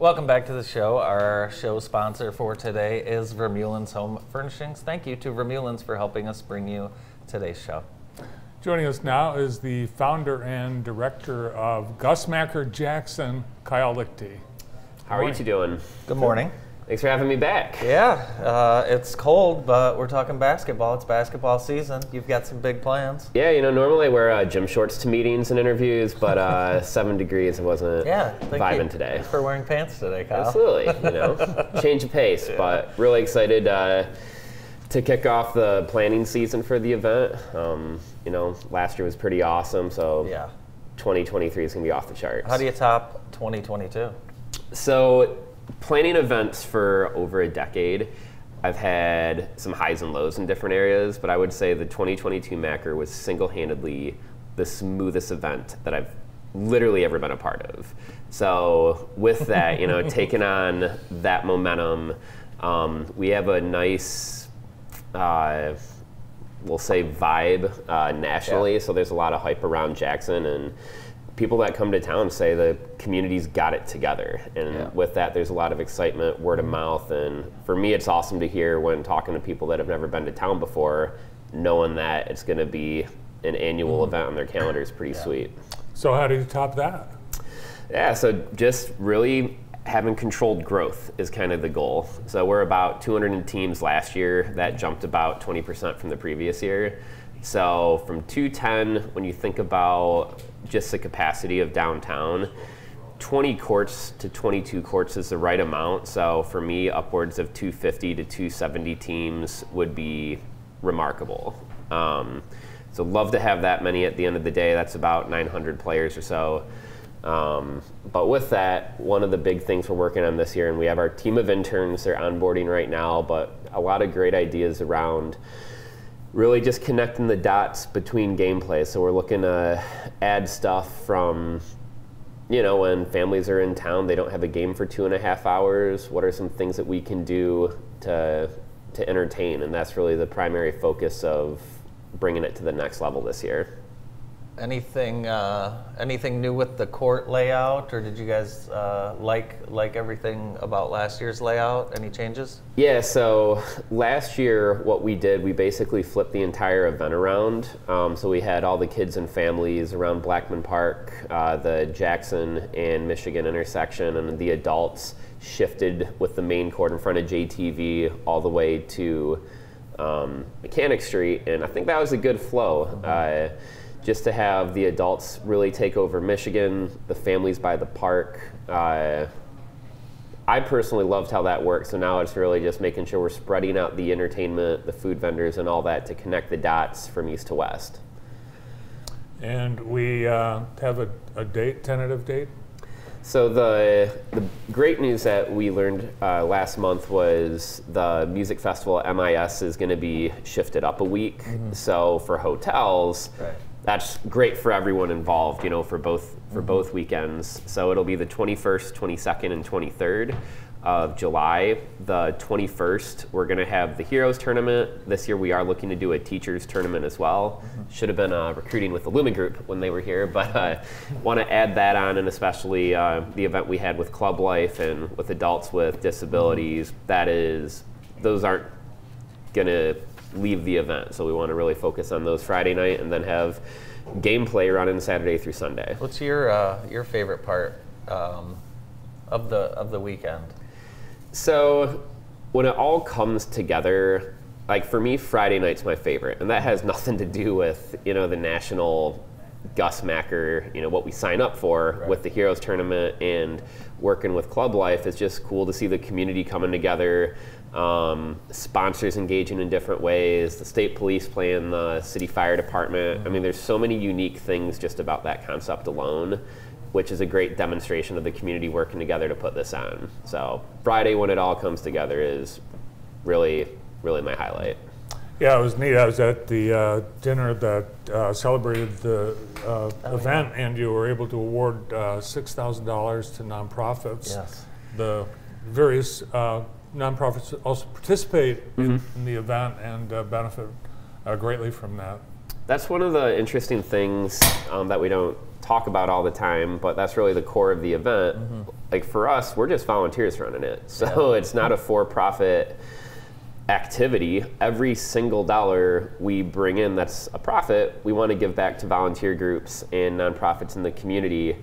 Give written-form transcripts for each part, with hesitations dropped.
Welcome back to the show. Our show sponsor for today is Vermeulen's Home Furnishings. Thank you to Vermeulen's for helping us bring you today's show. Joining us now is the founder and director of Gus Macker Jackson, Kyle Liechty. How are you two doing? Good morning. Thanks for having me back. Yeah, it's cold, but we're talking basketball. It's basketball season. You've got some big plans. Yeah, you know, normally I wear gym shorts to meetings and interviews, but 7 degrees, I wasn't vibing today. Thanks for wearing pants today, Kyle. Absolutely, you know, change of pace, but really excited to kick off the planning season for the event. You know, last year was pretty awesome, so 2023 is going to be off the charts. How do you top 2022? So, planning events for over a decade, I've had some highs and lows in different areas, but I would say the 2022 Macker was single-handedly the smoothest event that I've literally ever been a part of. So with that, you know, taking on that momentum, we have a nice, we'll say vibe nationally, so there's a lot of hype around Jackson, and people that come to town say the community's got it together. And with that, there's a lot of excitement, word of mouth. And for me, it's awesome to hear when talking to people that have never been to town before, knowing that it's going to be an annual event on their calendar is pretty sweet. So how do you top that? Yeah, so just really having controlled growth is kind of the goal. So we're about 200 teams last year. That jumped about 20% from the previous year. So from 210, when you think about just the capacity of downtown, 20 courts to 22 courts is the right amount. So for me, upwards of 250 to 270 teams would be remarkable. So love to have that many at the end of the day. That's about 900 players or so. But with that, one of the big things we're working on this year, and we have our team of interns, they're onboarding right now, but a lot of great ideas around really just connecting the dots between gameplay. So we're looking to add stuff from, you know, when families are in town, they don't have a game for 2.5 hours. What are some things that we can do to entertain? And that's really the primary focus of bringing it to the next level this year. Anything new with the court layout, or did you guys like everything about last year's layout? Any changes? Yeah, so last year what we did, we basically flipped the entire event around. So we had all the kids and families around Blackman Park, the Jackson and Michigan intersection, and the adults shifted with the main court in front of JTV all the way to Mechanic Street, and I think that was a good flow. Just to have the adults really take over Michigan, the families by the park. I personally loved how that worked, so now it's really just making sure we're spreading out the entertainment, the food vendors, and all that to connect the dots from east to west. And we have a date, tentative date? So the great news that we learned last month was the music festival MIS is going to be shifted up a week. So for hotels, that's great for everyone involved, you know, for both weekends. So it'll be the 21st, 22nd, and 23rd of July. The 21st, we're going to have the Heroes Tournament. This year we are looking to do a Teachers Tournament as well. Should have been recruiting with the Lumen Group when they were here, but want to add that on, and especially the event we had with Club Life and with adults with disabilities. Those aren't going to leave the event, so we want to really focus on those Friday night and then have gameplay running Saturday through Sunday. What's your favorite part of the weekend? So when it all comes together, like for me, Friday night's my favorite, and that has nothing to do with, you know, the national Gus Macker, you know, what we sign up for with the Heroes Tournament and working with Club Life. It's just cool to see the community coming together. Sponsors engaging in different ways, the state police playing the city fire department. I mean, there's so many unique things just about that concept alone, which is a great demonstration of the community working together to put this on. So Friday, when it all comes together, is really, really my highlight. Yeah, it was neat. I was at the dinner that celebrated the event, and you were able to award $6,000 to nonprofits. Yes. The various nonprofits also participate in the event and benefit greatly from that. That's one of the interesting things that we don't talk about all the time, but that's really the core of the event. like for us, we're just volunteers running it. So it's not a for-profit activity. Every single dollar we bring in that's a profit, we want to give back to volunteer groups and nonprofits in the community.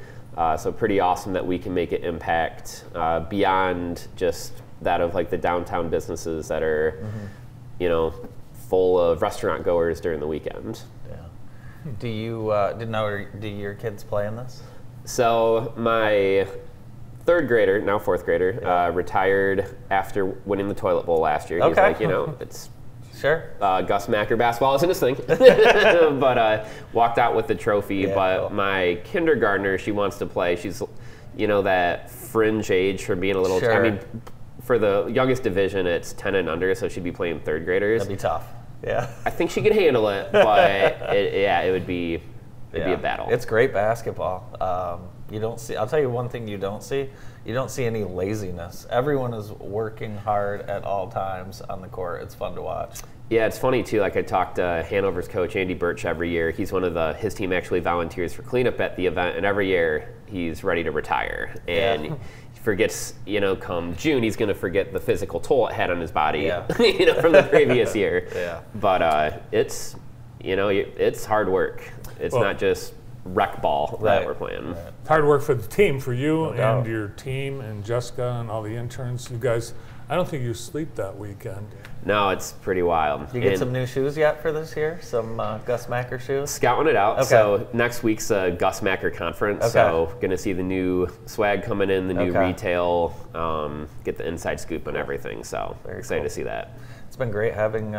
So pretty awesome that we can make an impact beyond just that of like the downtown businesses that are, you know, full of restaurant goers during the weekend. Yeah. Do your kids play in this? So my third grader, now fourth grader, retired after winning the toilet bowl last year. He's like, you know, it's sure. Gus Macker basketball isn't his thing, but walked out with the trophy. Yeah, but cool. my kindergartner, she wants to play. She's, you know, that fringe age for being a little. Sure. I mean, for the youngest division, it's 10 and under, so she'd be playing third graders. That'd be tough. Yeah. I think she could handle it, but it would be be a battle. It's great basketball. You don't see. I'll tell you one thing you don't see. You don't see any laziness. Everyone is working hard at all times on the court. It's fun to watch. Yeah, it's funny too. Like I talked to Hanover's coach Andy Birch every year. He's one of his team actually volunteers for cleanup at the event, and every year he's ready to retire. And he forgets, you know, come June he's going to forget the physical toll it had on his body, you know, from the previous year. Yeah. But it's, you know, it's hard work. It's not just rec ball that we're playing. Right. Hard work for the team, for you No doubt. and your team and Jessica and all the interns. You guys, I don't think you sleep that weekend. No, it's pretty wild. Did you get some new shoes yet for this year? Some Gus Macker shoes? Scouting it out. Okay. So next week's a Gus Macker conference. Okay. So going to see the new swag coming in, the new Okay. retail, get the inside scoop and everything. So Very excited cool. to see that. It's been great having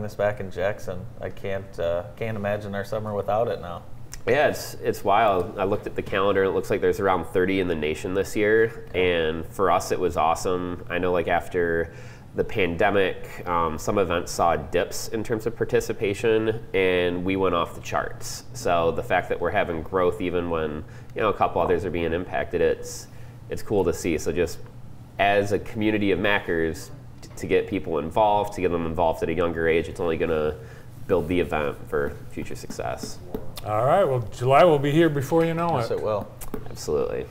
this back in Jackson. I can't imagine our summer without it now. Yeah, it's wild. I looked at the calendar. It looks like there's around 30 in the nation this year, and for us, it was awesome. I know, like after the pandemic, some events saw dips in terms of participation, and we went off the charts. So the fact that we're having growth, even when a couple others are being impacted, it's cool to see. So just as a community of Mackers, to get people involved, to get them involved at a younger age, it's only going to build the event for future success. All right, well, July will be here before you know Yes, it. it will. Absolutely.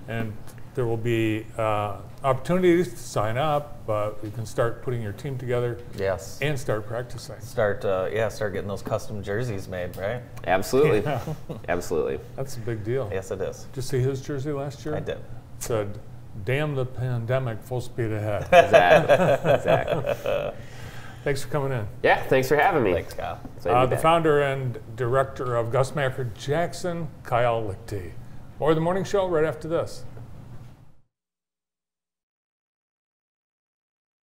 And there will be opportunities to sign up, but you can start putting your team together Yes. and start practicing. Start getting those custom jerseys made, right? Absolutely. Yeah. Absolutely. That's a big deal. Yes, it is. Did you see his jersey last year? I did. It said, "Damn the pandemic, full speed ahead." Exactly. Thanks for coming in. Yeah, thanks for having me. Thanks, Kyle. Excited to be The back. founder and director of Gus Macker Jackson, Kyle Liechty. More of the morning show right after this.